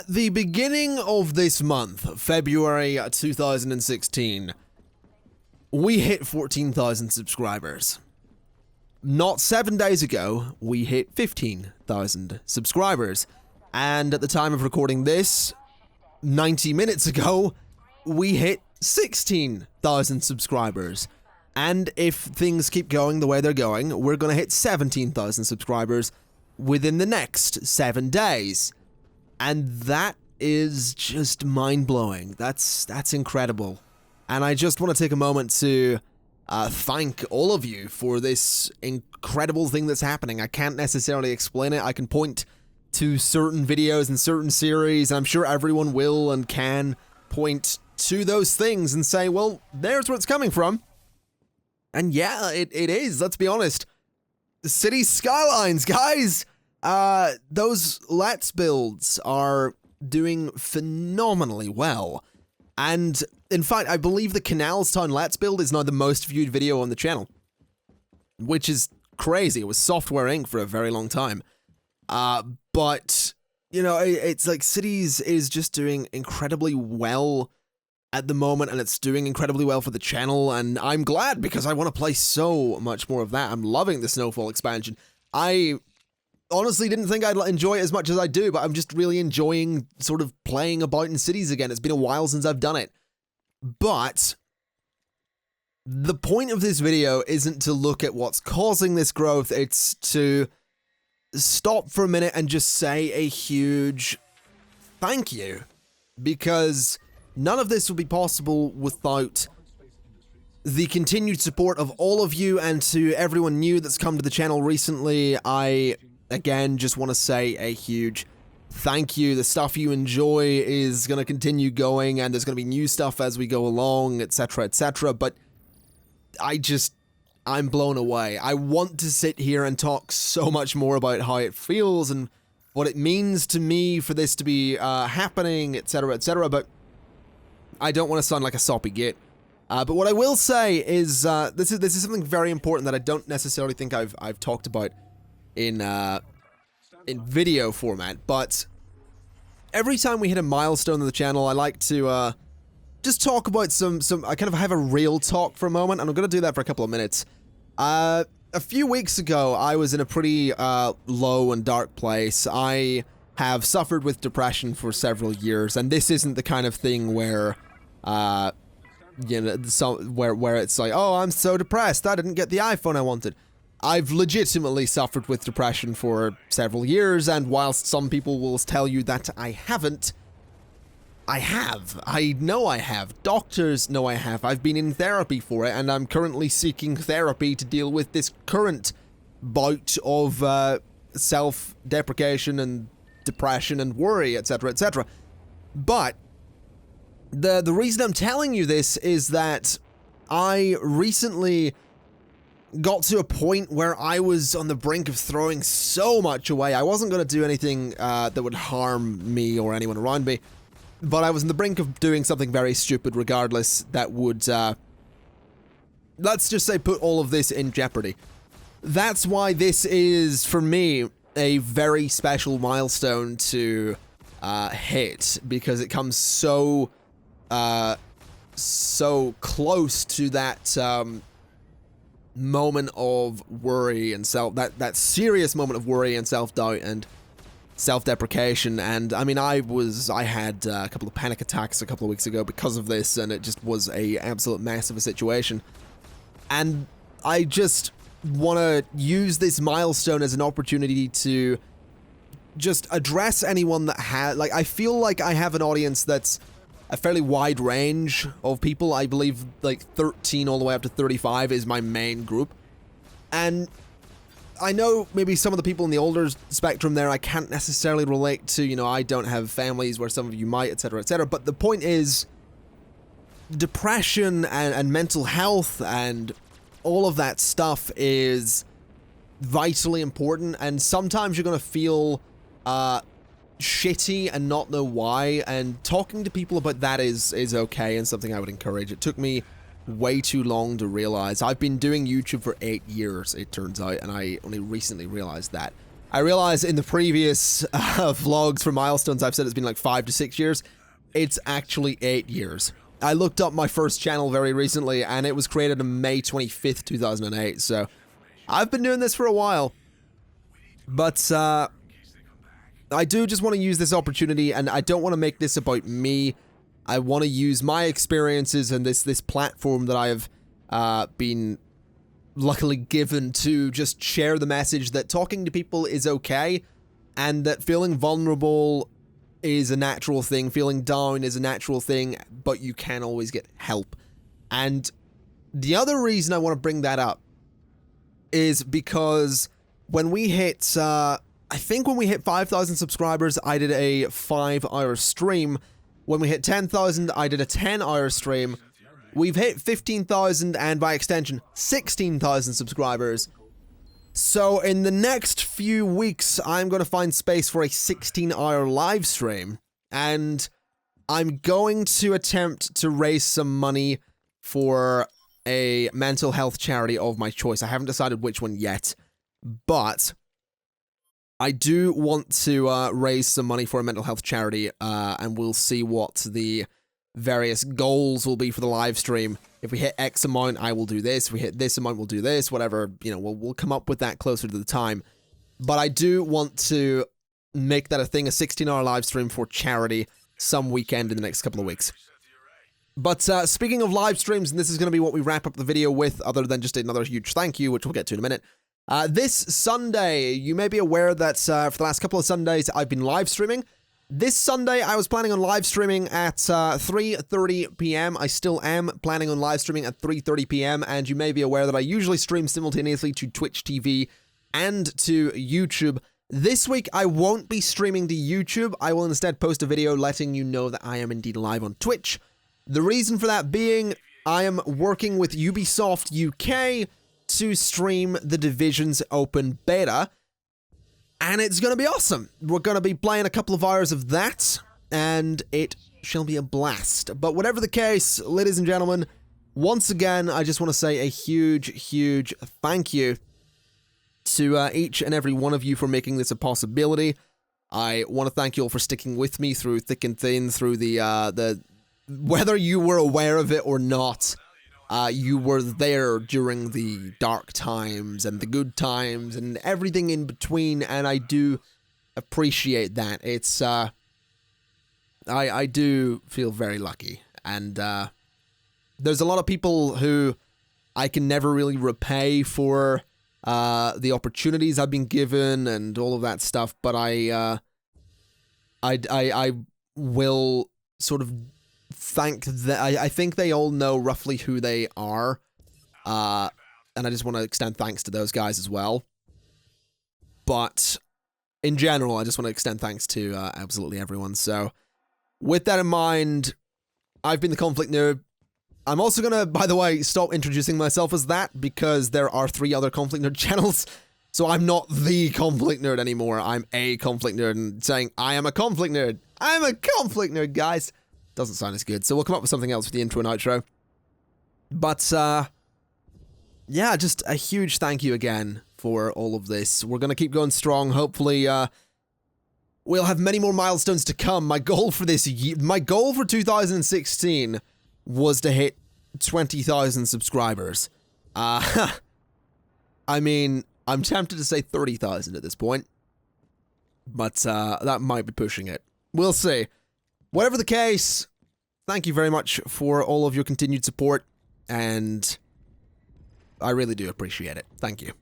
At the beginning of this month, February 2016, we hit 14,000 subscribers. Not 7 days ago, we hit 15,000 subscribers. And at the time of recording this, 90 minutes ago, we hit 16,000 subscribers. And if things keep going the way they're going, we're gonna hit 17,000 subscribers within the next 7 days. And that is just mind-blowing. That's incredible. And I just want to take a moment to thank all of you for this incredible thing that's happening. I can't necessarily explain it. I can point to certain videos and certain series, and I'm sure everyone will and can point to those things and say, well, there's where it's coming from. And yeah, it is, let's be honest. The city skylines, guys! Those Let's builds are doing phenomenally well. And in fact, I believe the Canals Town Let's build is now the most viewed video on the channel, which is crazy. It was Software Inc. for a very long time. But, you know, it's like Cities is just doing incredibly well at the moment, and it's doing incredibly well for the channel, and I'm glad because I want to play so much more of that. I'm loving the Snowfall expansion. I honestly didn't think I'd enjoy it as much as I do, but I'm just really enjoying sort of playing about in cities again. It's been a while since I've done it. But the point of this video isn't to look at what's causing this growth, it's to stop for a minute and just say a huge thank you. Because none of this would be possible without the continued support of all of you, and to everyone new that's come to the channel recently, I again just want to say a huge thank you. The stuff you enjoy is going to continue going, and there's going to be new stuff as we go along, etc, etc, but I'm blown away. I want to sit here and talk so much more about how it feels and what it means to me for this to be happening, etc, but I don't want to sound like a soppy git. But what I will say is this is something very important that I don't necessarily think I've talked about in video format, but every time we hit a milestone on the channel, I like to just talk about I kind of have a real talk for a moment, and I'm going to do that for a couple of minutes. A few weeks ago, I was in a pretty low and dark place. I have suffered with depression for several years, and this isn't the kind of thing where you know, where it's like, oh, I'm so depressed, I didn't get the iPhone I wanted. I've legitimately suffered with depression for several years, and whilst some people will tell you that I haven't, I have. I know I have. Doctors know I have. I've been in therapy for it, and I'm currently seeking therapy to deal with this current bout of self-deprecation and depression and worry, etc, etc. But the reason I'm telling you this is that I recently got to a point where I was on the brink of throwing so much away. I wasn't going to do anything that would harm me or anyone around me, but I was on the brink of doing something very stupid regardless that would, let's just say, put all of this in jeopardy. That's why this is, for me, a very special milestone to hit, because it comes so close to that moment of worry and that serious moment of worry and self-doubt and self-deprecation. And I mean, I had a couple of panic attacks a couple of weeks ago because of this, and it just was a absolute mess of a situation. And I just want to use this milestone as an opportunity to just address anyone that like, I feel like I have an audience that's a fairly wide range of people. I believe like 13 all the way up to 35 is my main group. And I know maybe some of the people in the older spectrum there I can't necessarily relate to, you know, I don't have families where some of you might, etc, etc. But the point is, depression and mental health and all of that stuff is vitally important, and sometimes you're going to feel shitty and not know why, and talking to people about that is okay and something I would encourage. It took me way too long to realize. I've been doing YouTube for 8 years, it turns out, and I only recently realized that. I realize in the previous vlogs for milestones, I've said it's been like 5 to 6 years. It's actually 8 years. I looked up my first channel very recently, and it was created on May 25th, 2008, so I've been doing this for a while. But, I do just want to use this opportunity, and I don't want to make this about me. I want to use my experiences and this platform that I have been luckily given to just share the message that talking to people is okay, and that feeling vulnerable is a natural thing, feeling down is a natural thing, but you can always get help. And the other reason I want to bring that up is because when we hit, I think when we hit 5,000 subscribers, I did a 5-hour stream. When we hit 10,000, I did a 10-hour stream. We've hit 15,000 and by extension, 16,000 subscribers. So in the next few weeks, I'm going to find space for a 16-hour live stream, and I'm going to attempt to raise some money for a mental health charity of my choice. I haven't decided which one yet, but I do want to raise some money for a mental health charity, and we'll see what the various goals will be for the live stream. If we hit X amount, I will do this. If we hit this amount, we'll do this. Whatever, you know, we'll come up with that closer to the time. But I do want to make that a thing, a 16-hour live stream for charity some weekend in the next couple of weeks. But speaking of live streams, and this is going to be what we wrap up the video with, other than just another huge thank you, which we'll get to in a minute. This Sunday, you may be aware that for the last couple of Sundays, I've been live streaming. This Sunday, I was planning on live streaming at 3:30 p.m. I still am planning on live streaming at 3:30 p.m. And you may be aware that I usually stream simultaneously to TwitchTV and to YouTube. This week, I won't be streaming to YouTube. I will instead post a video letting you know that I am indeed live on Twitch. The reason for that being, I am working with Ubisoft UK to stream The Division's open beta. And it's going to be awesome. We're going to be playing a couple of hours of that, and it shall be a blast. But whatever the case, ladies and gentlemen, once again, I just want to say a huge, huge thank you to each and every one of you for making this a possibility. I want to thank you all for sticking with me through thick and thin, through the whether you were aware of it or not. You were there during the dark times and the good times and everything in between, and I do appreciate that. It's, I do feel very lucky, and, there's a lot of people who I can never really repay for, the opportunities I've been given and all of that stuff, but I will sort of I think they all know roughly who they are, and I just want to extend thanks to those guys as well. But in general, I just want to extend thanks to absolutely everyone. So with that in mind, I've been the ConflictNerd. I'm also going to, by the way, stop introducing myself as that, because there are 3 other ConflictNerd channels. So I'm not the ConflictNerd anymore. I'm a ConflictNerd, and saying I am a ConflictNerd. I'm a ConflictNerd, guys. Doesn't sound as good, so we'll come up with something else for the intro and outro. But, yeah, just a huge thank you again for all of this. We're gonna keep going strong. Hopefully, we'll have many more milestones to come. My goal for this year, my goal for 2016 was to hit 20,000 subscribers. I mean, I'm tempted to say 30,000 at this point, but, that might be pushing it. We'll see. Whatever the case, thank you very much for all of your continued support, and I really do appreciate it. Thank you.